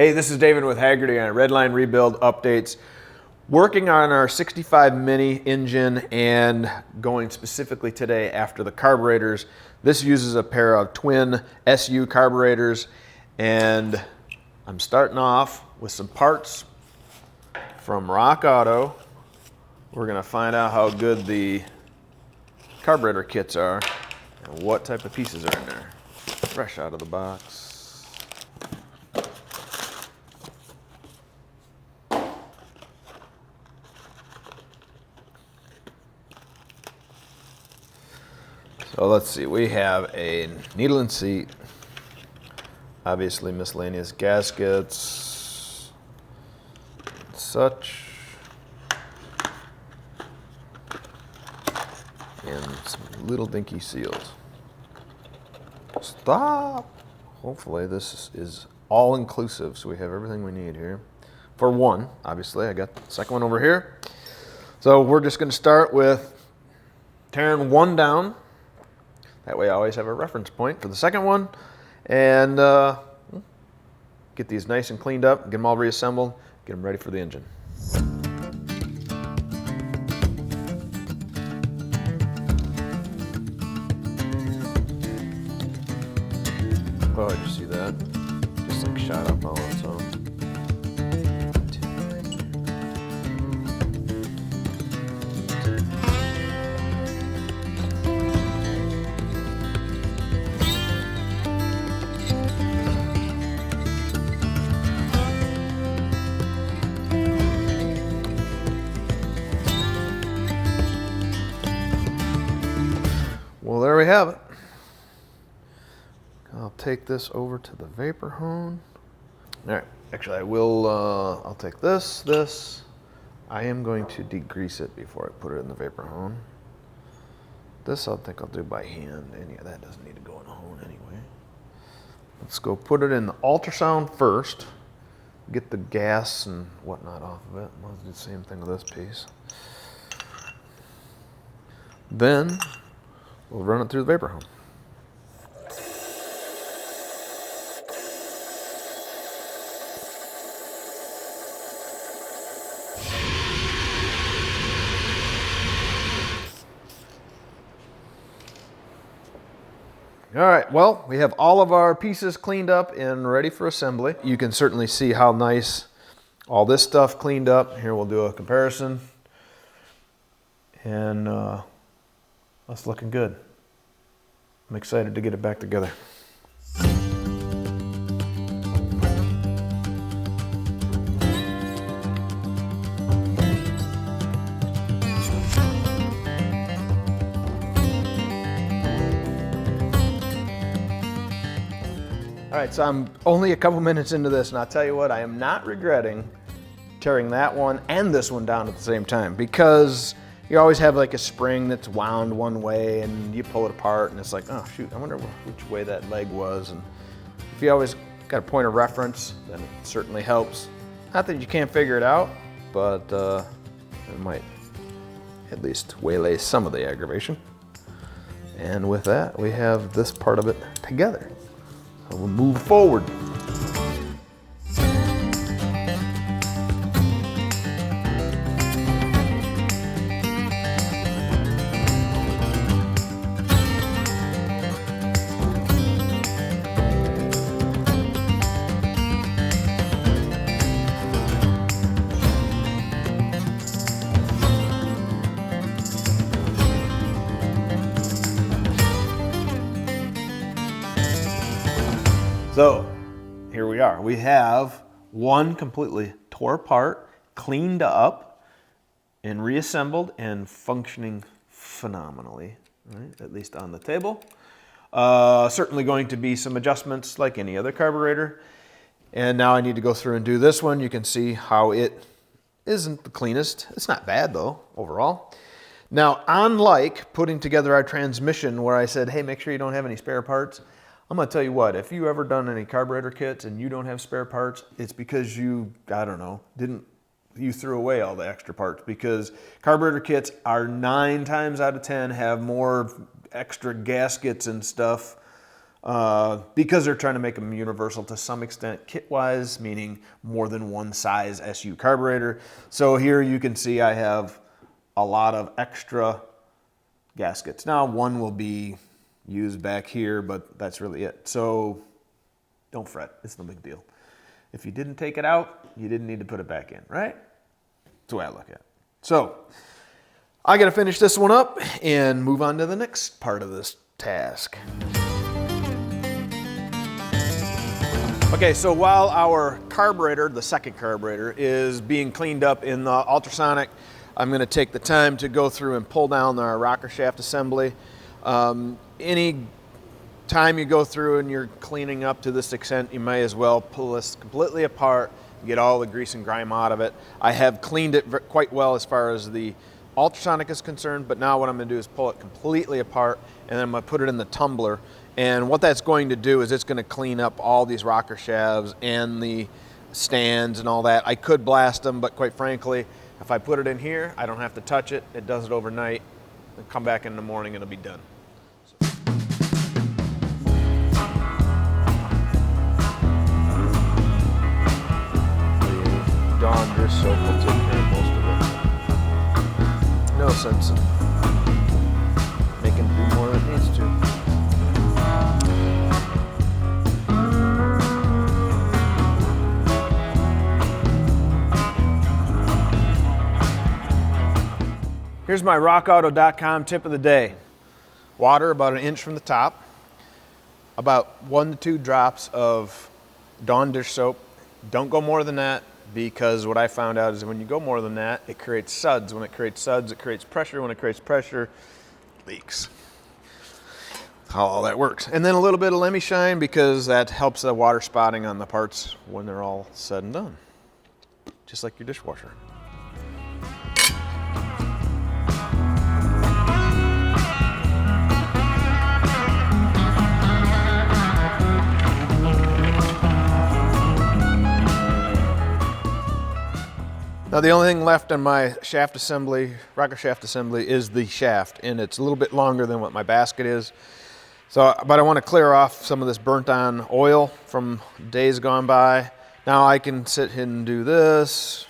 Hey, this is Davin with Hagerty on Redline Rebuild Updates. Working on our 65 Mini engine and going specifically today after the carburetors. This uses a pair of twin SU carburetors, and I'm starting off with some parts from Rock Auto. We're gonna find out how good the carburetor kits are and what type of pieces are in there. Fresh out of the box. So let's see, we have a needle and seat, obviously miscellaneous gaskets, such, and some little dinky seals. Stop! Hopefully this is all inclusive, so we have everything we need here. For one, obviously, I got the second one over here. So we're just gonna start with tearing one down. That way I always have a reference point for the second one, and get these nice and cleaned up, get them all reassembled, get them ready for the engine. Oh, did you see that? Just like shot up all on its own. Well, there we have it. I'll take this over to the vapor hone. All right, actually I will, I'll take this. I am going to degrease it before I put it in the vapor hone. This I think I'll do by hand, and yeah, that doesn't need to go in the hone anyway. Let's go put it in the ultrasound first. Get the gas and whatnot off of it. I'll do the same thing with this piece. Then we'll run it through the vapor hone. All right, well, we have all of our pieces cleaned up and ready for assembly. You can certainly see how nice all this stuff cleaned up. Here we'll do a comparison. And that's looking good. I'm excited to get it back together. All right, so I'm only a couple minutes into this, and I'll tell you what, I am not regretting tearing that one and this one down at the same time, because you always have like a spring that's wound one way and you pull it apart and it's like, oh shoot, I wonder which way that leg was. And if you always got a point of reference, then it certainly helps. Not that you can't figure it out, but it might at least waylay some of the aggravation. And with that, we have this part of it together. So we'll move forward. So here we are. We have one completely tore apart, cleaned up, and reassembled and functioning phenomenally, right? At least on the table. Certainly going to be some adjustments like any other carburetor. And now I need to go through and do this one. You can see how it isn't the cleanest. It's not bad though, overall. Now, unlike putting together our transmission where I said, hey, make sure you don't have any spare parts, I'm gonna tell you what, if you ever done any carburetor kits and you don't have spare parts, it's because you, I don't know, you threw away all the extra parts, because carburetor kits are 9 times out of 10 have more extra gaskets and stuff because they're trying to make them universal to some extent kit-wise, meaning more than one size SU carburetor. So here you can see I have a lot of extra gaskets. Now one will be used back here, but that's really it. So don't fret, it's no big deal. If you didn't take it out, you didn't need to put it back in, right? That's the way I look at it. So I gotta finish this one up and move on to the next part of this task. Okay, so while our carburetor, the second carburetor, is being cleaned up in the ultrasonic, I'm going to take the time to go through and pull down our rocker shaft assembly. Any time you go through and you're cleaning up to this extent, you may as well pull this completely apart, get all the grease and grime out of it. I have cleaned it quite well as far as the ultrasonic is concerned, but now what I'm going to do is pull it completely apart, and then I'm going to put it in the tumbler. And what that's going to do is it's going to clean up all these rocker shafts and the stands and all that. I could blast them, but quite frankly, if I put it in here, I don't have to touch it. It does it overnight. And come back in the morning, it'll be done. The Dawn dish soap will take care of most of it. No sense in making it do more than it needs to. Here's my rockauto.com tip of the day. Water about 1 inch from the top, about 1 to 2 drops of Dawn dish soap. Don't go more than that, because what I found out is when you go more than that, it creates suds. When it creates suds, it creates pressure. When it creates pressure, leaks. That's how all that works. And then a little bit of Lemmy Shine, because that helps the water spotting on the parts when they're all said and done. Just like your dishwasher. Now the only thing left on my shaft assembly, rocker shaft assembly, is the shaft, and it's a little bit longer than what my basket is. So, but I want to clear off some of this burnt on oil from days gone by. Now I can sit here and do this,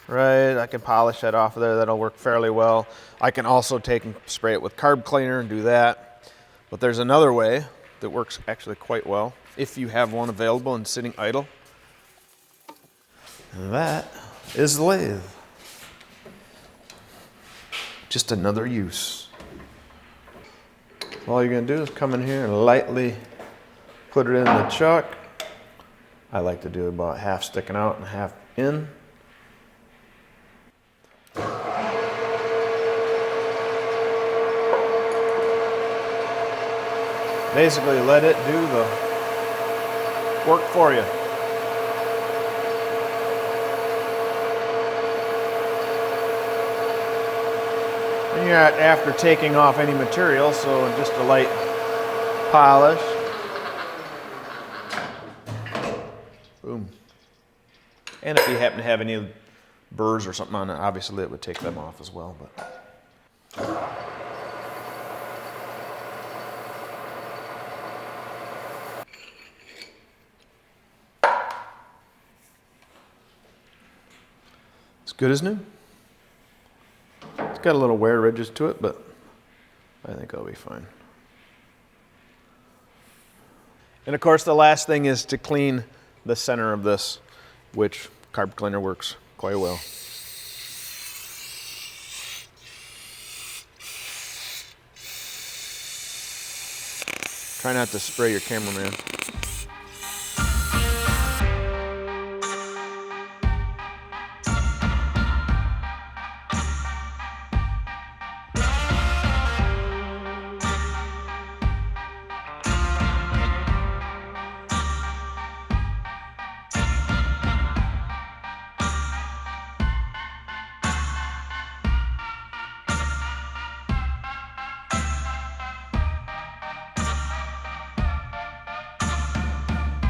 right? I can polish that off of there, that'll work fairly well. I can also take and spray it with carb cleaner and do that. But there's another way that works actually quite well, if you have one available and sitting idle. And that is the lathe. Just another use. All you're going to do is come in here and lightly put it in the chuck. I like to do about half sticking out and half in. Basically let it do the work for you. And you're after taking off any material, so just a light polish. Boom. And if you happen to have any burrs or something on it, obviously it would take them off as well. But it's good as new. It's got a little wear ridges to it, but I think it'll be fine. And of course, the last thing is to clean the center of this, which carb cleaner works quite well. Try not to spray your cameraman.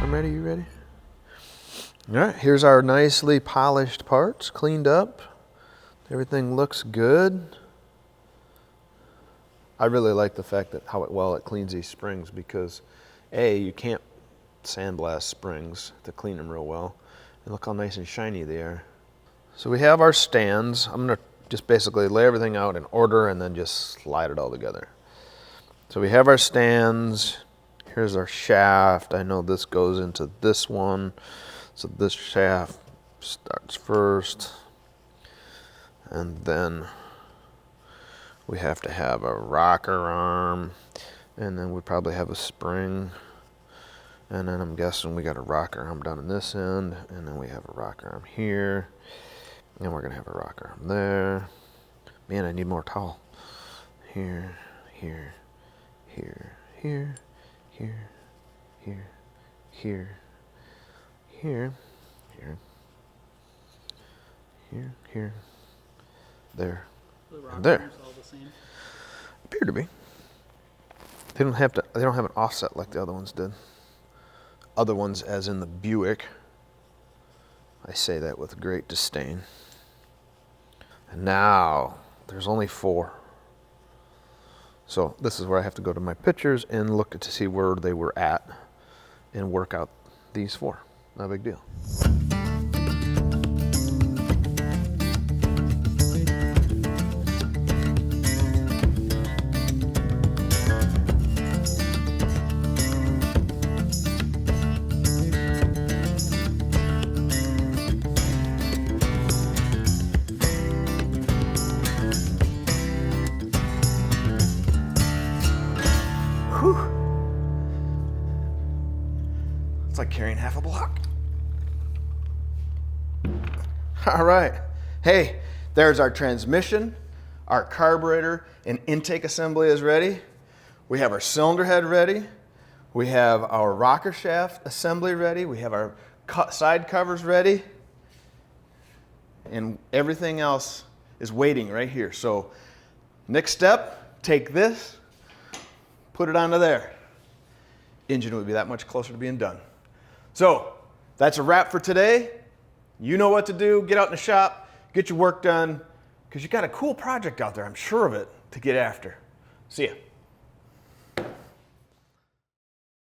I'm ready, you ready? All right, here's our nicely polished parts, cleaned up. Everything looks good. I really like the fact that how well it cleans these springs, because You can't sandblast springs to clean them real well. And look how nice and shiny they are. So we have our stands. I'm gonna just basically lay everything out in order and then just slide it all together. So we have our stands. Here's our shaft. I know this goes into this one. So this shaft starts first. And then we have to have a rocker arm. And then we probably have a spring. And then I'm guessing we got a rocker arm down in this end. And then we have a rocker arm here. And we're gonna have a rocker arm there. Man, I need more towel. Here, here, here, here, here, here, here, here, here, here, here, there, and there. All the same? Appear to be. They don't have an offset like the other ones did. Other ones, as in the Buick. I say that with great disdain. And now there's only 4. So this is where I have to go to my pictures and look to see where they were at and work out these 4. No big deal. It's like carrying half a block. All right. Hey, there's our transmission, our carburetor and intake assembly is ready. We have our cylinder head ready. We have our rocker shaft assembly ready. We have our side covers ready. And everything else is waiting right here. So next step, take this, put it onto there. Engine would be that much closer to being done. So that's a wrap for today. You know what to do. Get out in the shop, get your work done, because you got a cool project out there, I'm sure of it, to get after. See ya.